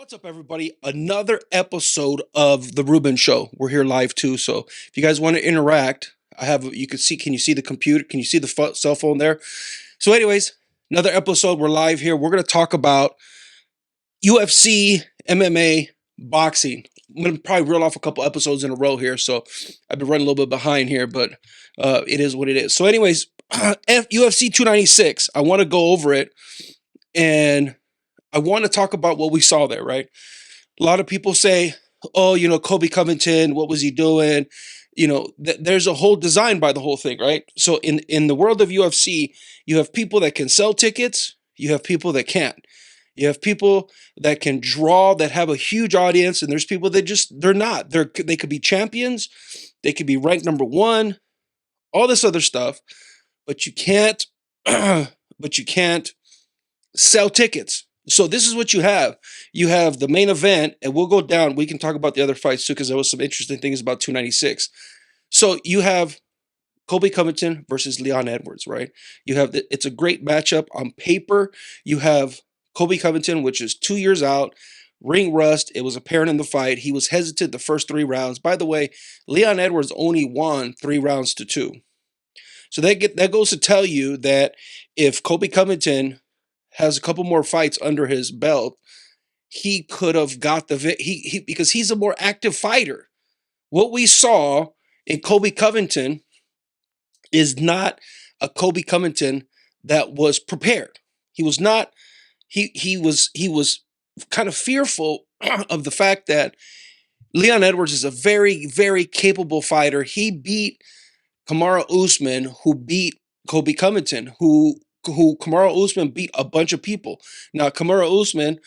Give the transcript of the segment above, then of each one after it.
What's up, everybody? Another episode of the Reuben Show. We're here live too, so if you guys want to interact, you can see. Can you see the computer? Can you see the cell phone there? So, anyways, another episode. We're live here. We're gonna talk about UFC, MMA, boxing. I'm gonna probably reel off a couple episodes in a row here, so I've been running a little bit behind here, but it is what it is. So, anyways, UFC 296. I want to go over it and I want to talk about what we saw there, right? A lot of people say, oh, Coby Covington, what was he doing? There's a whole design by the whole thing, right? So in the world of UFC, you have people that can sell tickets. You have people that can't. You have people that can draw, that have a huge audience, and there's people that they're not. They could be champions. They could be ranked number one, all this other stuff, but you can't, but you can't sell tickets. So this is what you have. You have the main event, and we'll go down. We can talk about the other fights too, because there was some interesting things about 296. So you have Coby Covington versus Leon Edwards, right? It's a great matchup on paper. You have Coby Covington, which is 2 years out, ring rust. It was apparent in the fight. He was hesitant the first 3 rounds. By the way, Leon Edwards only won 3 rounds to 2. So that goes to tell you that if Coby Covington has a couple more fights under his belt, he could have got because he's a more active fighter. What we saw in Coby Covington is not a Coby Covington that was prepared. He was not. He was kind of fearful of the fact that Leon Edwards is a very, very capable fighter. He beat Kamaru Usman, who beat Coby Covington, who Kamaru Usman beat a bunch of people. Now, Kamaru Usman,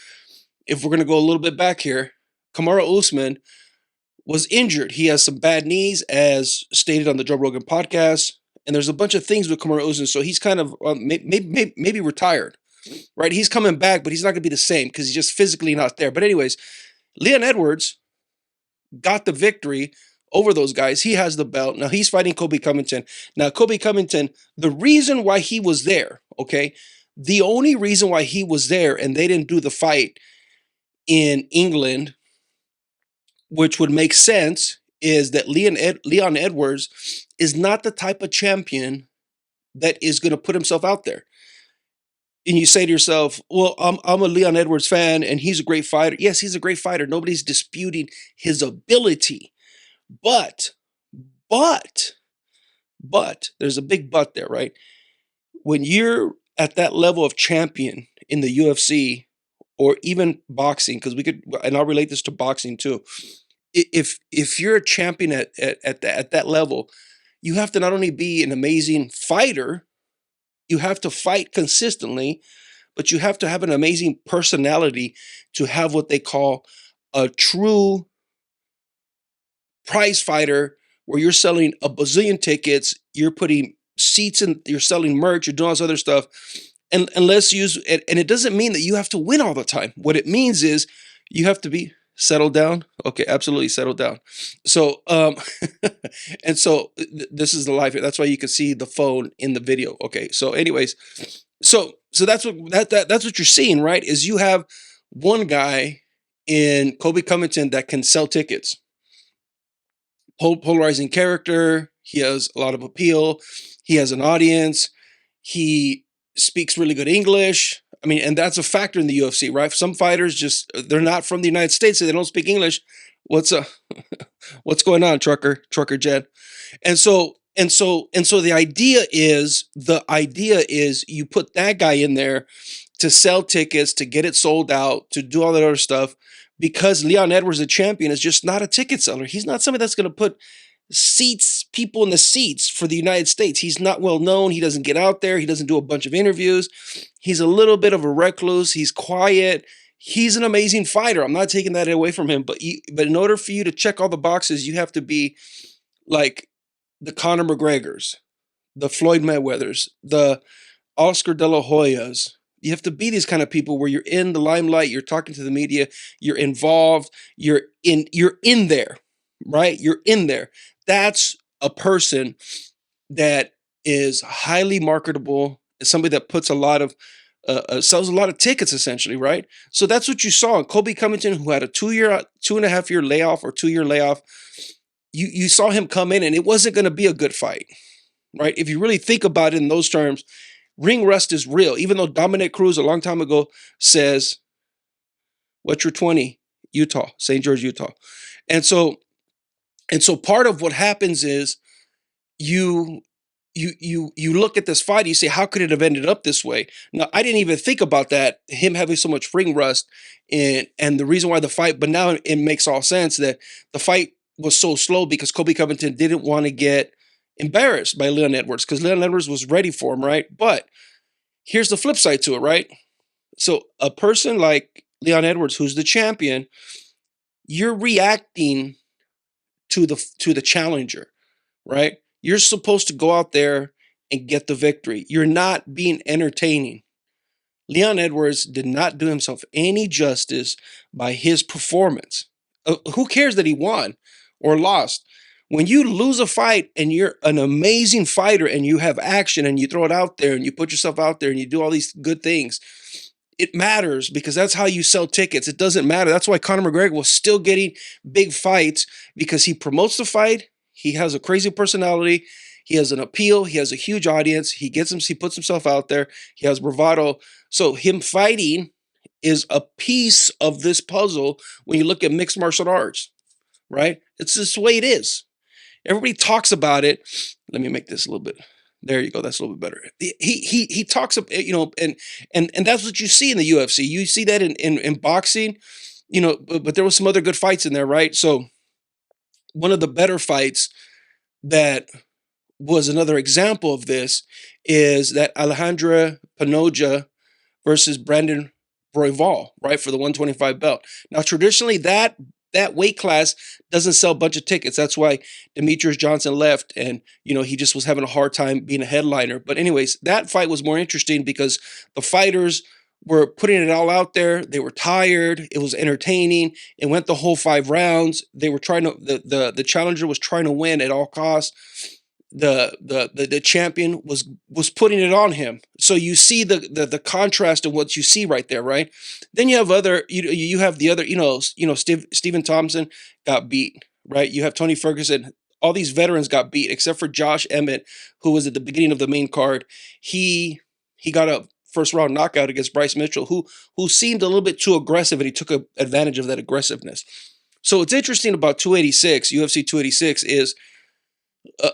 if we're going to go a little bit back here, Kamaru Usman was injured. He has some bad knees, as stated on the Joe Rogan podcast, and there's a bunch of things with Kamaru Usman, so he's kind of maybe retired, right? He's coming back, but he's not going to be the same because he's just physically not there. But anyways, Leon Edwards got the victory over those guys. He has the belt. Now he's fighting Coby Covington. Now, Coby Covington, the reason why he was there, okay, the only reason why he was there and they didn't do the fight in England, which would make sense, is that Leon Edwards is not the type of champion that is going to put himself out there. And you say to yourself, well, I'm a Leon Edwards fan and he's a great fighter. Yes, he's a great fighter. Nobody's disputing his ability. But, there's a big but there, right? When you're at that level of champion in the UFC or even boxing, because and I'll relate this to boxing too. If you're a champion at that level, you have to not only be an amazing fighter, you have to fight consistently, but you have to have an amazing personality to have what they call a true prize fighter, where you're selling a bazillion tickets, you're putting seats in, you're selling merch, you're doing all this other stuff. And it doesn't mean that you have to win all the time. What it means is you have to be settled down. Okay, absolutely settled down. So, and so this is the life. That's why you can see the phone in the video. Okay, so anyways, so that's what you're seeing, right? Is you have one guy in Coby Covington that can sell tickets. Polarizing character. He has a lot of appeal. He has an audience. He speaks really good English. I mean, and that's a factor in the UFC, right? Some fighters they're not from the United States, so they don't speak English. What's going on, trucker Jed? And so the idea is you put that guy in there to sell tickets, to get it sold out, to do all that other stuff, because Leon Edwards, the champion, is just not a ticket seller. He's not somebody that's going to put people in the seats for the United States. He's not well known. He doesn't get out there. He doesn't do a bunch of interviews. He's a little bit of a recluse. He's quiet. He's an amazing fighter. I'm not taking that away from him. But in order for you to check all the boxes, you have to be like the Conor McGregors, the Floyd Mayweathers, the Oscar De La Hoyas. You have to be these kind of people where you're in the limelight, you're talking to the media, you're involved, you're in there, right? You're in there. That's a person that is highly marketable, is somebody that puts a lot of sells a lot of tickets essentially, right? So that's what you saw. Coby Covington, who had a 2.5 year layoff or 2 year layoff, you saw him come in, and it wasn't going to be a good fight, right? If you really think about it in those terms, ring rust is real. Even though Dominic Cruz a long time ago says, "What's your 20?" Utah, St. George, Utah, and so part of what happens is you you look at this fight, you say, how could it have ended up this way? Now, I didn't even think about that, him having so much ring rust, and the reason why the fight, but now it makes all sense that the fight was so slow because Coby Covington didn't want to get embarrassed by Leon Edwards, because Leon Edwards was ready for him, right? But here's the flip side to it, right? So a person like Leon Edwards, who's the champion, you're reacting to the challenger, right? You're supposed to go out there and get the victory. You're not being entertaining. Leon Edwards did not do himself any justice by his performance. Who cares that he won or lost? When you lose a fight and you're an amazing fighter and you have action and you throw it out there and you put yourself out there and you do all these good things, it matters, because that's how you sell tickets. It doesn't matter. That's why Conor McGregor was still getting big fights, because he promotes the fight. He has a crazy personality. He has an appeal. He has a huge audience. He puts himself out there. He has bravado. So him fighting is a piece of this puzzle when you look at mixed martial arts, right? It's just the way it is. Everybody talks about it. Let me make this a little bit. There you go. That's a little bit better. He talks, and that's what you see in the UFC. You see that in boxing, but there was some other good fights in there, right? So one of the better fights that was another example of this is that Alejandra Panoja versus Brandon Royval, right, for the 125 belt. Now, traditionally, that weight class doesn't sell a bunch of tickets. That's why Demetrius Johnson left, and he just was having a hard time being a headliner. But anyways, that fight was more interesting because the fighters were putting it all out there. They were tired. It was entertaining. It went the whole 5 rounds. They were trying to the challenger was trying to win at all costs. The champion was putting it on him. So you see the contrast of what you see right there, right? Then you have you have the other, Stephen Thompson got beat, right? You have Tony Ferguson. All these veterans got beat except for Josh Emmett, who was at the beginning of the main card. He got a first round knockout against Bryce Mitchell, who seemed a little bit too aggressive, and he took advantage of that aggressiveness. So what's interesting about 286, UFC 286, is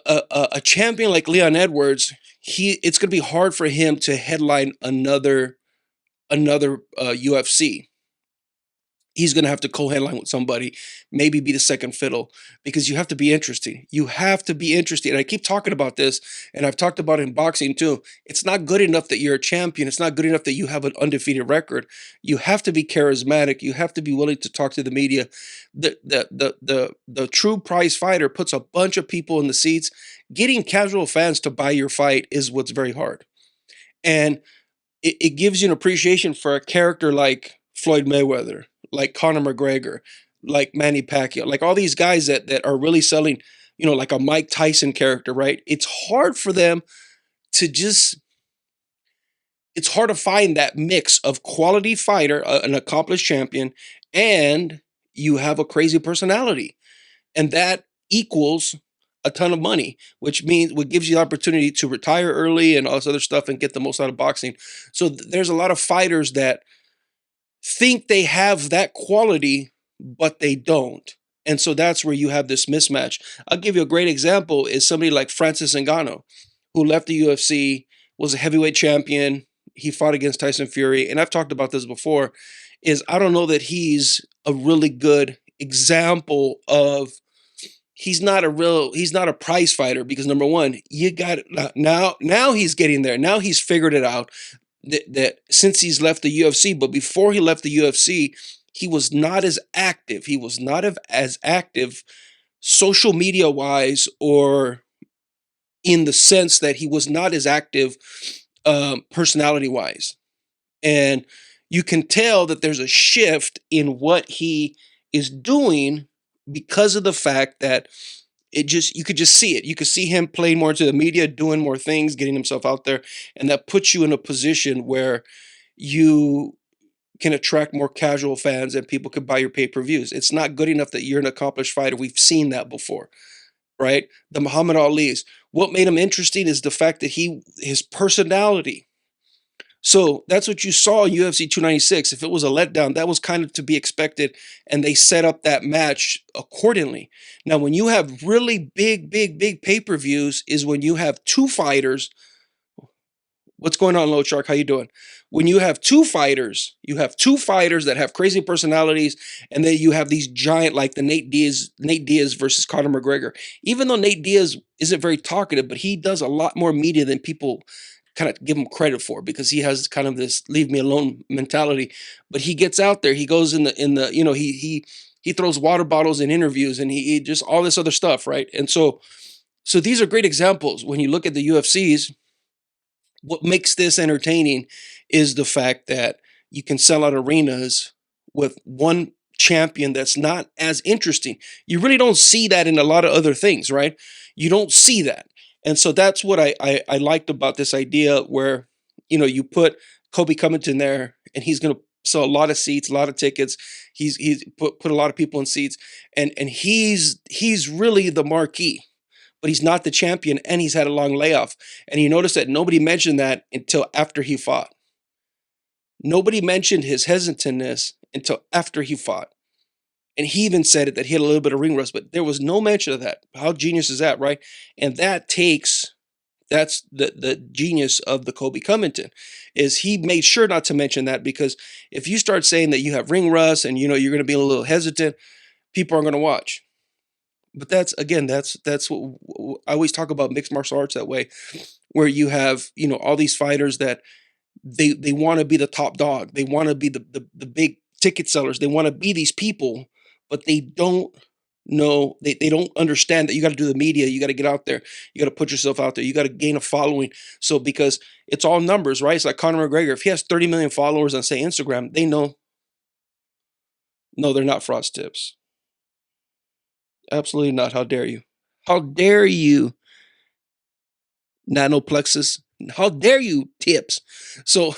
a champion like Leon Edwards, it's going to be hard for him to headline another UFC. He's going to have to co-headline with somebody, maybe be the second fiddle, because you have to be interesting. You have to be interesting. And I keep talking about this, and I've talked about it in boxing too. It's not good enough that you're a champion. It's not good enough that you have an undefeated record. You have to be charismatic. You have to be willing to talk to the media. The true prize fighter puts a bunch of people in the seats. Getting casual fans to buy your fight is what's very hard. And it gives you an appreciation for a character like Floyd Mayweather, like Conor McGregor, like Manny Pacquiao, like all these guys that are really selling, like a Mike Tyson character, right? It's hard for them to it's hard to find that mix of quality fighter, an accomplished champion, and you have a crazy personality. And that equals a ton of money, which gives you the opportunity to retire early and all this other stuff and get the most out of boxing. So there's a lot of fighters that think they have that quality, but they don't. And so that's where you have this mismatch. I'll give you a great example is somebody like Francis Ngannou, who left the UFC, was a heavyweight champion. He fought against Tyson Fury. And I've talked about this before, is I don't know that he's a really good example of, he's not a prize fighter, because number one, you got now he's getting there. Now he's figured it out. That since he's left the UFC, but before he left the UFC, he was not as active. He was not as active social media wise, or in the sense that he was not as active personality wise. And you can tell that there's a shift in what he is doing because of the fact that you could just see it. You could see him playing more into the media, doing more things, getting himself out there. And that puts you in a position where you can attract more casual fans and people could buy your pay-per-views. It's not good enough that you're an accomplished fighter. We've seen that before, right? The Muhammad Ali's. What made him interesting is the fact that his personality. So that's what you saw in UFC 296. If it was a letdown, that was kind of to be expected, and they set up that match accordingly. Now, when you have really big pay-per-views, is when you have two fighters. What's going on, Low Shark? How you doing? When you have two fighters that have crazy personalities, and then you have these giant like the Nate Diaz versus Conor McGregor. Even though Nate Diaz isn't very talkative, but he does a lot more media than people kind of give him credit for because he has kind of this leave me alone mentality. But he gets out there, he goes in the he throws water bottles in interviews and he just all this other stuff, right? And so these are great examples when you look at the UFCs. What makes this entertaining is the fact that you can sell out arenas with one champion that's not as interesting. You really don't see that in a lot of other things, right? You don't see that. And so that's what I liked about this idea where, you put Coby Covington there and he's going to sell a lot of seats, a lot of tickets. He's put a lot of people in seats and he's really the marquee, but he's not the champion and he's had a long layoff. And you notice that nobody mentioned that until after he fought. Nobody mentioned his hesitantness until after he fought. And he even said it that he had a little bit of ring rust, but there was no mention of that. How genius is that, right? And that's the genius of the Coby Covington is he made sure not to mention that because if you start saying that you have ring rust and you're going to be a little hesitant, people aren't going to watch. But that's what I always talk about mixed martial arts that way, where you have all these fighters that they want to be the top dog, they want to be the big ticket sellers, they want to be these people, but they don't know they don't understand that you got to do the media, you got to get out there, you got to put yourself out there, you got to gain a following. So because it's all numbers, right? It's like Conor McGregor. If he has 30 million followers on say Instagram, they know no, they're not frost tips. Absolutely not. How dare you? How dare you, nanoplexus? How dare you, tips? So,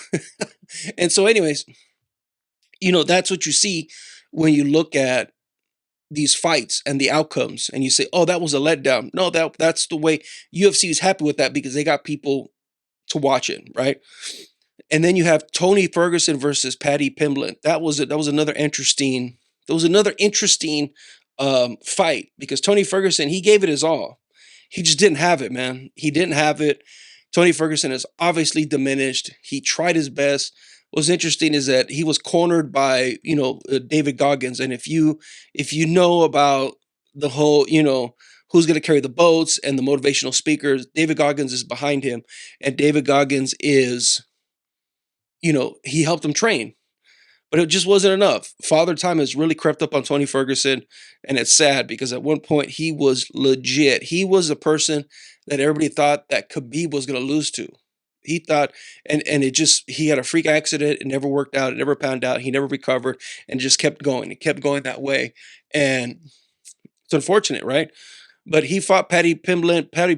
and so, anyways, that's what you see when you look at these fights and the outcomes, and you say, "Oh, that was a letdown." No, that's the way UFC is happy with that because they got people to watch it, right? And then you have Tony Ferguson versus Paddy Pimblett. That was another interesting. That was another interesting fight because Tony Ferguson he gave it his all. He just didn't have it, man. He didn't have it. Tony Ferguson is obviously diminished. He tried his best. What's interesting is that he was cornered by David Goggins, and if you know about the whole who's going to carry the boats and the motivational speakers, David Goggins is behind him, and David Goggins is he helped him train. But it just wasn't enough. Father Time has really crept up on Tony Ferguson, and it's sad because at one point he was legit. He was a person that everybody thought that Khabib was going to lose to. He thought, and he had a freak accident. It never worked out. It never panned out. He never recovered, and just kept going. It kept going that way, and it's unfortunate, right? But he fought Paddy Pimblett, Patty,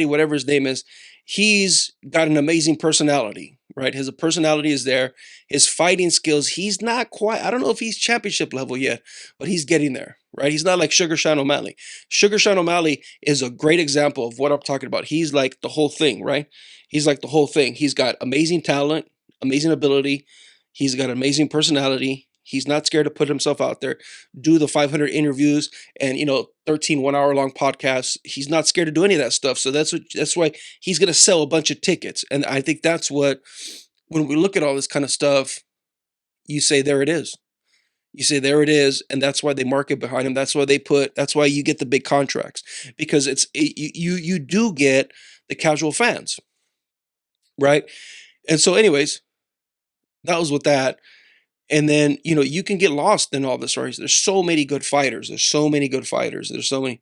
whatever his name is. He's got an amazing personality, right? His personality is there. His fighting skills, he's not quite, I don't know if he's championship level yet, but he's getting there, right? He's not like Sugar Sean O'Malley. Sugar Sean O'Malley is a great example of what I'm talking about. He's like the whole thing, right? He's like the whole thing. He's got amazing talent, amazing ability. He's got amazing personality. He's not scared to put himself out there, do the 500 interviews and 13 1 hour long podcasts. He's not scared to do any of that stuff. So that's why he's going to sell a bunch of tickets. And I think that's what, when we look at all this kind of stuff, you say there it is. You say there it is, and that's why they market behind him. That's why you get the big contracts because you do get the casual fans, right? And so, anyways, that was with that. And then, you can get lost in all this, right? There's so many good fighters. There's so many good fighters. There's so many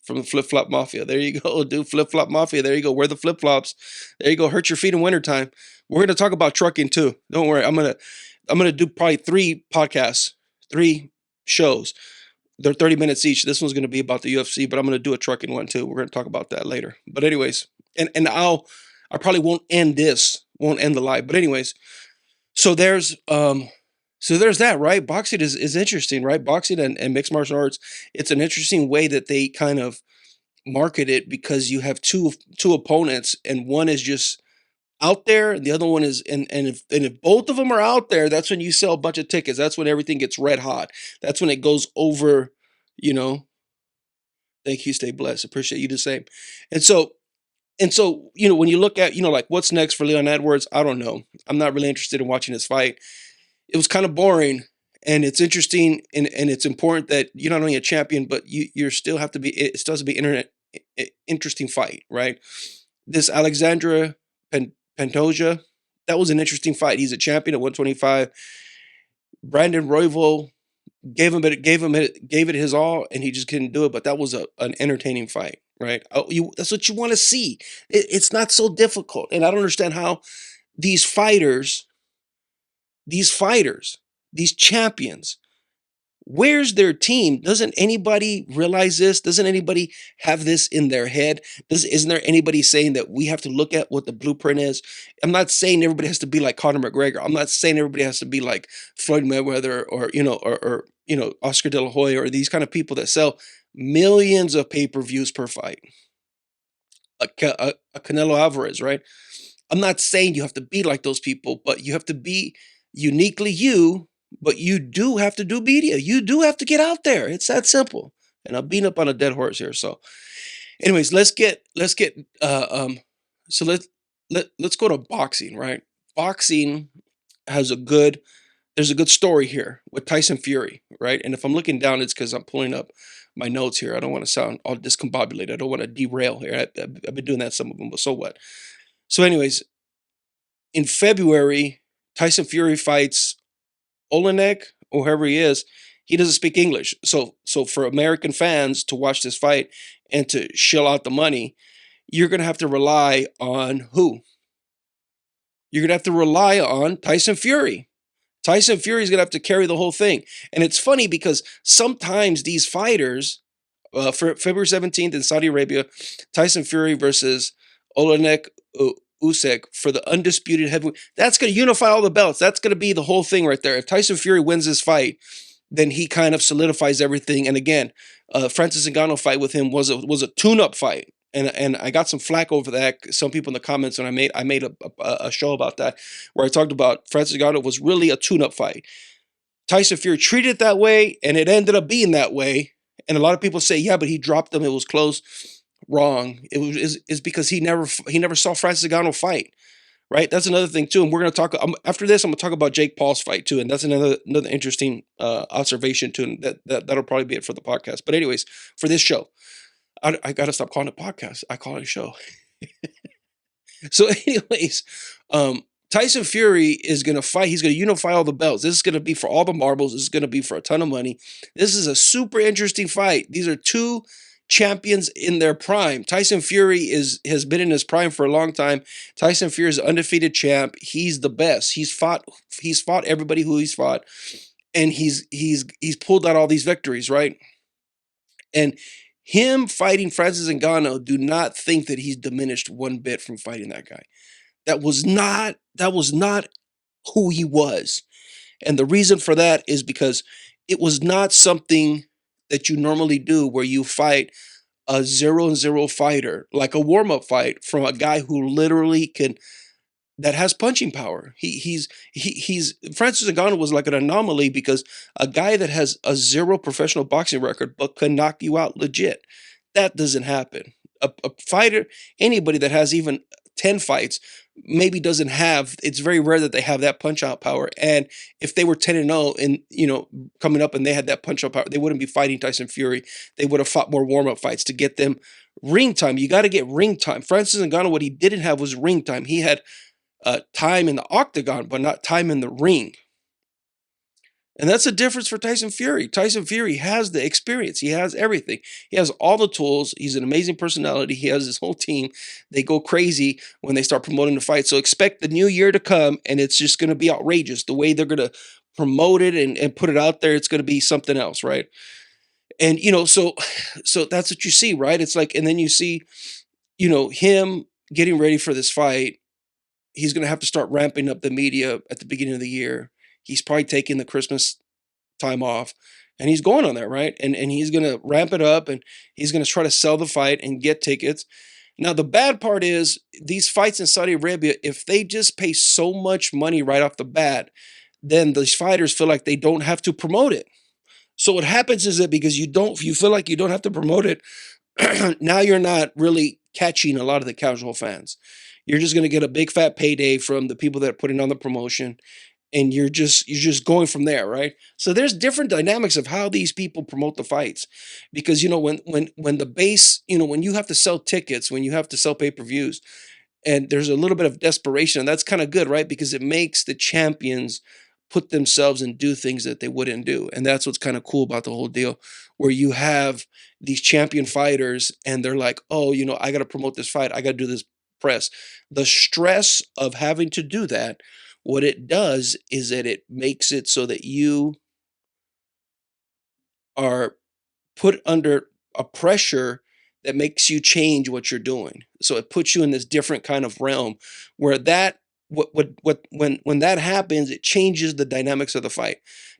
from the flip flop mafia. There you go, dude. Flip flop mafia. There you go. Wear the flip flops. There you go. Hurt your feet in wintertime. We're gonna talk about trucking too. Don't worry. I'm gonna do probably 3 podcasts, 3 shows. They're 30 minutes each. This one's gonna be about the UFC, but I'm gonna do a trucking one too. We're gonna talk about that later. But anyways, and I'll I probably won't end the live. But anyways, so there's that, right? Boxing is interesting, right? Boxing and mixed martial arts, it's an interesting way that they kind of market it because you have two opponents and one is just out there and the other one is and if both of them are out there, that's when you sell a bunch of tickets. That's when everything gets red hot. That's when it goes over, you know. Thank you, stay blessed. Appreciate you the same. And so when you look at, like what's next for Leon Edwards, I don't know. I'm not really interested in watching this fight. It was kind of boring, and it's interesting, and it's important that you're not only a champion, but you still have to be. It still has to be interesting fight, right? This Alexandra Pantoja, that was an interesting fight. He's a champion at 125. Brandon Royval gave it his all, and he just couldn't do it. But that was an entertaining fight, right? That's what you want to see. It's not so difficult, and I don't understand how these fighters, these champions, where's their team? Doesn't anybody realize this? Doesn't anybody have this in their head? Isn't there anybody saying that we have to look at what the blueprint is? I'm not saying everybody has to be like Conor McGregor. I'm not saying everybody has to be like Floyd Mayweather or Oscar De La Hoya or these kind of people that sell millions of pay-per-views per fight. A Canelo Alvarez, right? I'm not saying you have to be like those people, but you have to be uniquely you. But you do have to do media. You do have to get out there. It's that simple. And I'm beating up on a dead horse here. So, anyways, so let's go to boxing, right? Boxing has there's a good story here with Tyson Fury, right? And if I'm looking down, it's because I'm pulling up my notes here. I don't want to sound all discombobulated. I don't want to derail here. I've been doing that some of them, but so what? So, anyways, in February, Tyson Fury fights Olenek or whoever he is. He doesn't speak English. So for American fans to watch this fight and to shell out the money, you're going to have to rely on who? You're going to have to rely on Tyson Fury. Tyson Fury is going to have to carry the whole thing. And it's funny because sometimes these fighters, for February 17th in Saudi Arabia, Tyson Fury versus Olenek Usyk for the undisputed heavyweight. That's going to unify all the belts. That's going to be the whole thing right there. If Tyson Fury wins this fight, then he kind of solidifies everything. And again, Francis Ngannou fight with him was a tune-up fight. And I got some flack over that. Some people in the comments, and I made a show about that where I talked about Francis Ngannou was really a tune-up fight. Tyson Fury treated it that way, and it ended up being that way. And a lot of people say, yeah, but he dropped him. It was close. Wrong. Is because he never saw Francis Ngannou fight. Right. That's another thing too. And we're going to talk after this. I'm going to talk about Jake Paul's fight too, and that's another interesting observation too. And that'll probably be it for the podcast. But anyways, for this show, I got to stop calling it podcast. I call it a show. So anyways, Tyson Fury is going to fight. He's going to unify all the belts. This is going to be for all the marbles. This is going to be for a ton of money. This is a super interesting fight. These are two champions in their prime. Tyson Fury has been in his prime for a long time. Tyson Fury is an undefeated champ. He's the best. He's fought everybody who he's fought, and he's pulled out all these victories, right? And him fighting Francis Ngannou, do not think that he's diminished one bit from fighting that guy. That was not who he was. And the reason for that is because it was not something that you normally do where you fight a 0-0 fighter, like a warm-up fight from a guy who literally that has punching power. He's Francis Ngannou was like an anomaly because a guy that has a 0 professional boxing record but can knock you out legit. That doesn't happen. A fighter, anybody that has even 10 fights, maybe doesn't have, it's very rare that they have that punch out power. And if they were 10-0 and, coming up and they had that punch out power, they wouldn't be fighting Tyson Fury. They would have fought more warm-up fights to get them ring time. You got to get ring time. Francis Ngannou, what he didn't have was ring time. He had time in the octagon, but not time in the ring. And that's the difference for Tyson Fury. Tyson Fury has the experience. He has everything. He has all the tools. He's an amazing personality. He has his whole team. They go crazy when they start promoting the fight. So expect the new year to come, and it's just going to be outrageous. The way they're going to promote it and put it out there, it's going to be something else, right? And, so that's what you see, right? It's like, and then you see, him getting ready for this fight, he's going to have to start ramping up the media at the beginning of the year. He's probably taking the Christmas time off, and he's going on there, right? And he's going to ramp it up, and he's going to try to sell the fight and get tickets. Now, the bad part is these fights in Saudi Arabia, if they just pay so much money right off the bat, then these fighters feel like they don't have to promote it. So what happens is that because you feel like you don't have to promote it, now you're not really catching a lot of the casual fans. You're just going to get a big fat payday from the people that are putting on the promotion, and you're just going from there, right? So there's different dynamics of how these people promote the fights, because when the base, when you have to sell tickets, when you have to sell pay-per-views, and there's a little bit of desperation, and that's kind of good, right? Because it makes the champions put themselves and do things that they wouldn't do. And that's what's kind of cool about the whole deal, where you have these champion fighters and they're like, oh, I got to promote this fight. I got to do this press. The stress of having to do that, what it does is that it makes it so that you are put under a pressure that makes you change what you're doing. So it puts you in this different kind of realm where that when that happens, it changes the dynamics of the fight.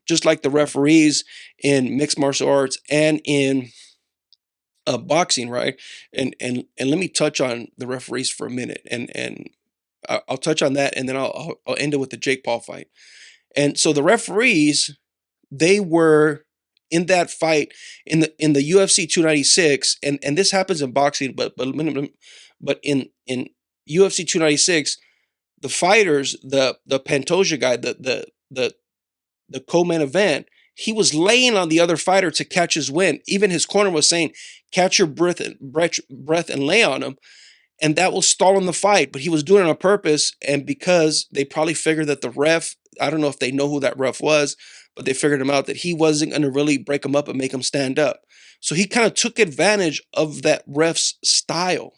Just like the referees in mixed martial arts and in boxing, right? And let me touch on the referees for a minute, and I'll touch on that, and then I'll end it with the Jake Paul fight. And so the referees, they were in that fight in the UFC 296, and this happens in boxing, but in UFC 296, the fighters, the Pantoja guy, the co-main event, he was laying on the other fighter to catch his wind. Even his corner was saying, "Catch your breath and lay on him." And that was stalling the fight, but he was doing it on purpose. And because they probably figured that the ref, I don't know if they know who that ref was, but they figured him out that he wasn't going to really break him up and make him stand up. So he kind of took advantage of that ref's style,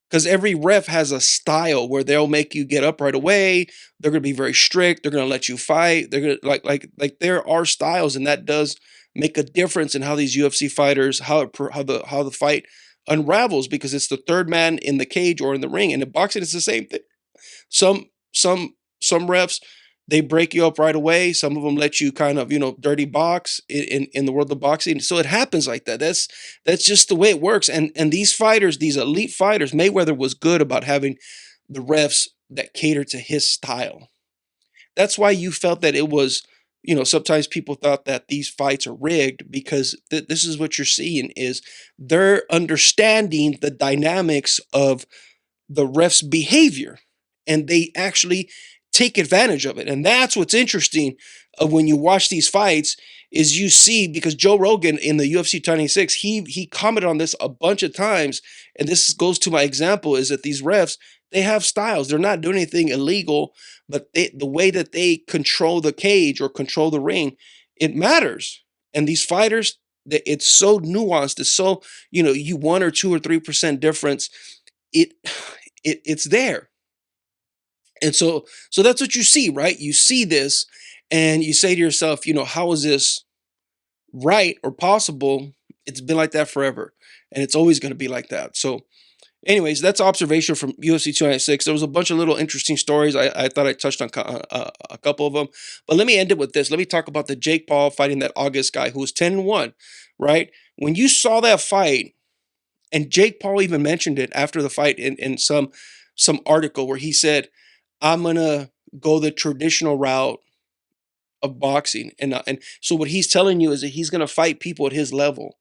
because every ref has a style where they'll make you get up right away. They're going to be very strict. They're going to let you fight. They're going to like there are styles, and that does make a difference in how these UFC fighters, how the fight unravels, because it's the third man in the cage or in the ring. And in boxing, it's the same thing. Some some some refs, they break you up right away. Some of them let you kind of dirty box in the world of boxing. So it happens like that. That's just the way it works. And these fighters, these elite fighters, Mayweather was good about having the refs that cater to his style. That's why you felt that it was. Sometimes people thought that these fights are rigged, because this is what you're seeing is they're understanding the dynamics of the ref's behavior, and they actually take advantage of it. And that's what's interesting of when you watch these fights, is you see, because Joe Rogan in the UFC 26, he commented on this a bunch of times, and this goes to my example, is that these refs, they have styles. They're not doing anything illegal, but the way that they control the cage or control the ring, it matters. And these fighters, it's so nuanced. It's so, you 1 or 2 or 3% difference, it it's there. And so that's what you see, right? You see this and you say to yourself, how is this right or possible? It's been like that forever, and it's always going to be like that. So anyways, that's observation from UFC 296. There was a bunch of little interesting stories. I thought I touched on a couple of them, but let me end it with this. Let me talk about the Jake Paul fighting that August guy who was 10-1, right? When you saw that fight, and Jake Paul even mentioned it after the fight in some article where he said, "I'm gonna go the traditional route of boxing," and so what he's telling you is that he's gonna fight people at his level.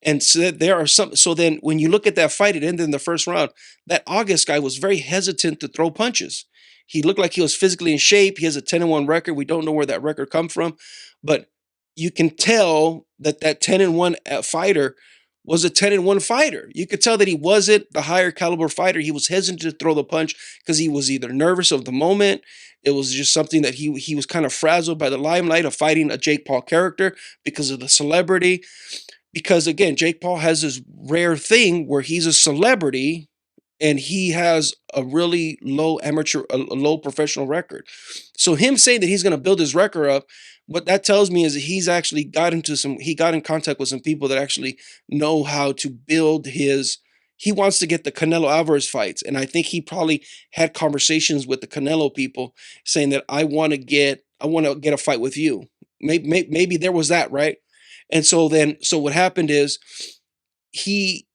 And so that there are some. So then, when you look at that fight, it ended in the first round. That August guy was very hesitant to throw punches. He looked like he was physically in shape. He has a 10-1 record. We don't know where that record come from, but you can tell that that 10-1 fighter was a 10-1 fighter. You could tell that he wasn't the higher caliber fighter. He was hesitant to throw the punch because he was either nervous of the moment. It was just something that he was kind of frazzled by the limelight of fighting a Jake Paul character because of the celebrity. Because again, Jake Paul has this rare thing where he's a celebrity and he has a really low amateur, a low professional record. So him saying that he's going to build his record up, what that tells me is that he's actually he got in contact with some people that actually know how to build his He wants to get the Canelo Alvarez fights, and I think he probably had conversations with the Canelo people saying that I want to get a fight with you. Maybe there was that, right? And so what happened is he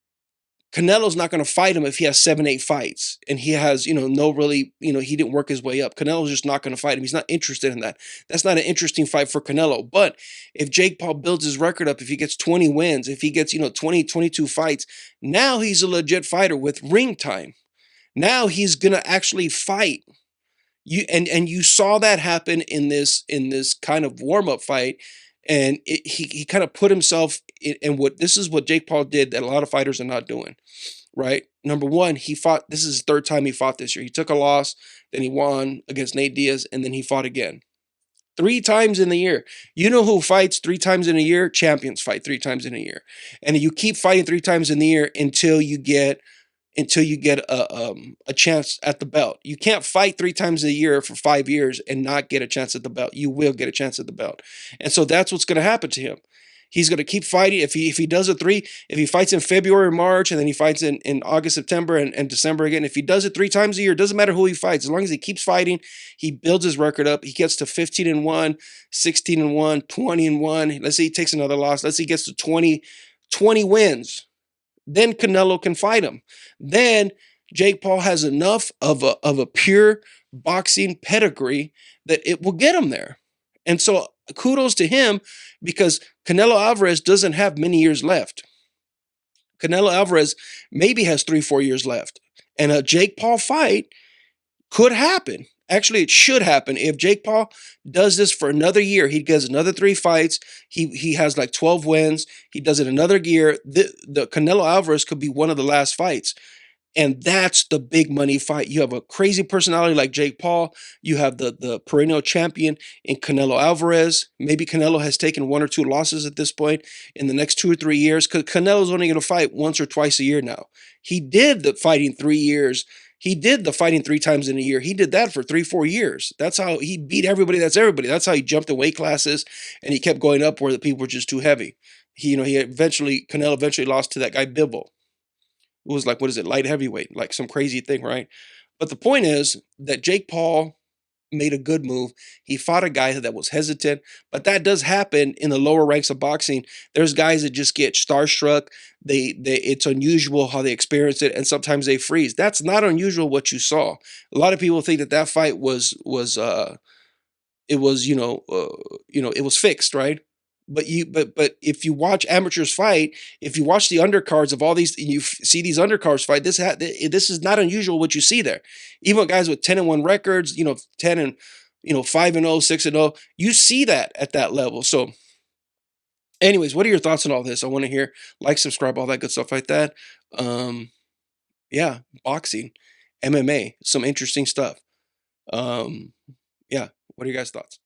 Canelo's not going to fight him if he has 7, 8 fights and he has, no really, he didn't work his way up. Canelo's just not going to fight him. He's not interested in that. That's not an interesting fight for Canelo. But if Jake Paul builds his record up, if he gets 20 wins, if he gets, 20, 22 fights, now he's a legit fighter with ring time. Now he's going to actually fight. And you saw that happen in this kind of warm-up fight, and he kind of put himself in what this is what Jake Paul did that a lot of fighters are not doing, right? Number one, he fought. This is his third time he fought this year. He took a loss, then he won against Nate Diaz, and then he fought again. 3 times in the year. You know who fights 3 times in a year? Champions fight 3 times in a year. And you keep fighting 3 times in the year until you get a chance at the belt. You can't fight 3 times a year for 5 years and not get a chance at the belt. You will get a chance at the belt. And so that's what's going to happen to him. He's going to keep fighting. If he does if he fights in February, March, and then he fights in August, September, and December again, if he does it 3 times a year, it doesn't matter who he fights. As long as he keeps fighting, he builds his record up. He gets to 15-1, 16-1, 20-1. Let's say he takes another loss. Let's say he gets to 20 wins. Then Canelo can fight him. Then Jake Paul has enough of a pure boxing pedigree that it will get him there. And so kudos to him because Canelo Alvarez doesn't have many years left. Canelo Alvarez maybe has 3, 4 years left. And a Jake Paul fight could happen. Actually, it should happen. If Jake Paul does this for another year, he does another 3 fights. He has like 12 wins. He does it another year. The Canelo Alvarez could be one of the last fights. And that's the big money fight. You have a crazy personality like Jake Paul. You have the perennial champion in Canelo Alvarez. Maybe Canelo has taken 1 or 2 losses at this point in the next 2 or 3 years because Canelo's only going to fight once or twice a year now. He did the fighting 3 years. He did the fighting 3 times in a year. He did that for 3, 4 years. That's how he beat everybody. That's everybody. That's how he jumped in weight classes and he kept going up where the people were just too heavy. Canelo eventually lost to that guy Bivol. It was like, what is it, light heavyweight, like some crazy thing, right? But the point is that Jake Paul made a good move. He fought a guy that was hesitant, but that does happen in the lower ranks of boxing. There's guys that just get starstruck. It's unusual how they experience it, and sometimes they freeze. That's not unusual what you saw. A lot of people think that fight was it was fixed, right? But if you watch amateurs fight, if you watch the undercards of all these, you see these undercards fight. This is not unusual what you see there. Even guys with 10-1 records, 10 and 5-0, 6-0, you see that at that level. So, anyways, what are your thoughts on all this? I want to hear. Like, subscribe, all that good stuff like that. Yeah, boxing, MMA, some interesting stuff. Yeah, what are your guys' thoughts?